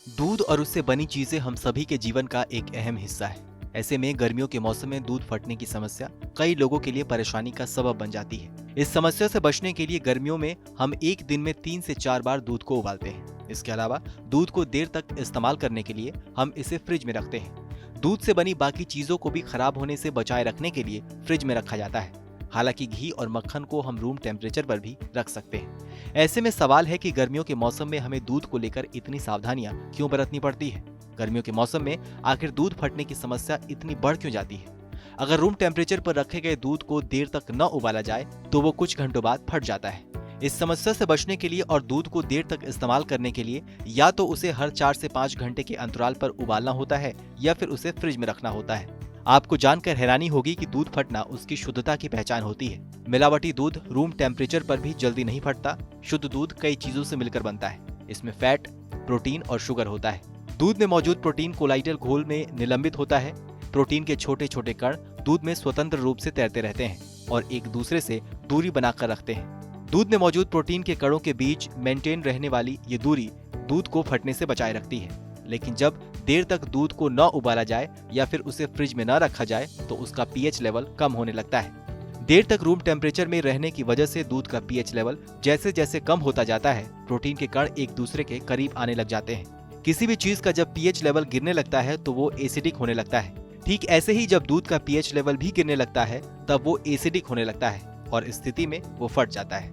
दूध और उससे बनी चीजें हम सभी के जीवन का एक अहम हिस्सा है। ऐसे में गर्मियों के मौसम में दूध फटने की समस्या कई लोगों के लिए परेशानी का सबब बन जाती है। इस समस्या से बचने के लिए गर्मियों में हम एक दिन में 3 से 4 बार दूध को उबालते हैं। इसके अलावा दूध को देर तक इस्तेमाल करने के लिए हम इसे फ्रिज में रखते हैं। दूध से बनी बाकी चीजों को भी खराब होने से बचाए रखने के लिए फ्रिज में रखा जाता है। हालांकि घी और मक्खन को हम रूम टेम्परेचर पर भी रख सकते हैं। ऐसे में सवाल है कि गर्मियों के मौसम में हमें दूध को लेकर इतनी सावधानियां क्यों बरतनी पड़ती है। गर्मियों के मौसम में आखिर दूध फटने की समस्या इतनी बढ़ क्यों जाती है। अगर रूम टेम्परेचर पर रखे गए दूध को देर तक न उबाला जाए तो वो कुछ घंटों बाद फट जाता है। इस समस्या से बचने के लिए और दूध को देर तक इस्तेमाल करने के लिए या तो उसे हर 4 से 5 घंटे के अंतराल पर उबालना होता है या फिर उसे फ्रिज में रखना होता है। आपको जानकर हैरानी होगी कि दूध फटना उसकी शुद्धता की पहचान होती है। मिलावटी दूध रूम टेम्परेचर पर भी जल्दी नहीं फटता। शुद्ध दूध कई चीजों से मिलकर बनता है। इसमें फैट, प्रोटीन और शुगर होता है। दूध में मौजूद प्रोटीन कोलाइडल घोल में निलंबित होता है। प्रोटीन के छोटे छोटे कण दूध में स्वतंत्र रूप से तैरते रहते हैं और एक दूसरे से दूरी बनाकर रखते हैं। दूध में मौजूद प्रोटीन के कणों के बीच मेंटेन रहने वाली ये दूरी दूध को फटने से बचाए रखती है। लेकिन जब देर तक दूध को न उबाला जाए या फिर उसे फ्रिज में न रखा जाए तो उसका पीएच लेवल कम होने लगता है। देर तक रूम टेम्परेचर में रहने की वजह से दूध का पीएच लेवल जैसे जैसे कम होता जाता है, प्रोटीन के कण एक दूसरे के करीब आने लग जाते हैं। किसी भी चीज का जब पीएच लेवल गिरने लगता है तो वो एसिडिक होने लगता है। ठीक ऐसे ही जब दूध का पीएच लेवल भी गिरने लगता है तब वो एसिडिक होने लगता है और इस स्थिति में वो फट जाता है।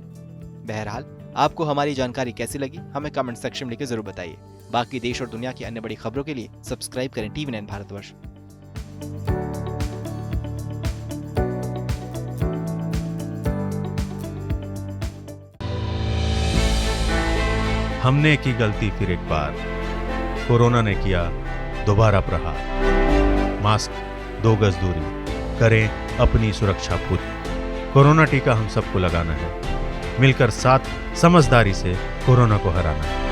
बहरहाल, आपको हमारी जानकारी कैसी लगी हमें कमेंट सेक्शन में लिखकर जरूर बताइए। बाकी देश और दुनिया की अन्य बड़ी खबरों के लिए सब्सक्राइब करें TV9 भारतवर्ष। हमने की गलती फिर एक बार, कोरोना ने किया दोबारा प्रहार। मास्क, 2 गज दूरी, करें अपनी सुरक्षा खुद। कोरोना टीका हम सबको लगाना है। मिलकर साथ समझदारी से कोरोना को हराना है।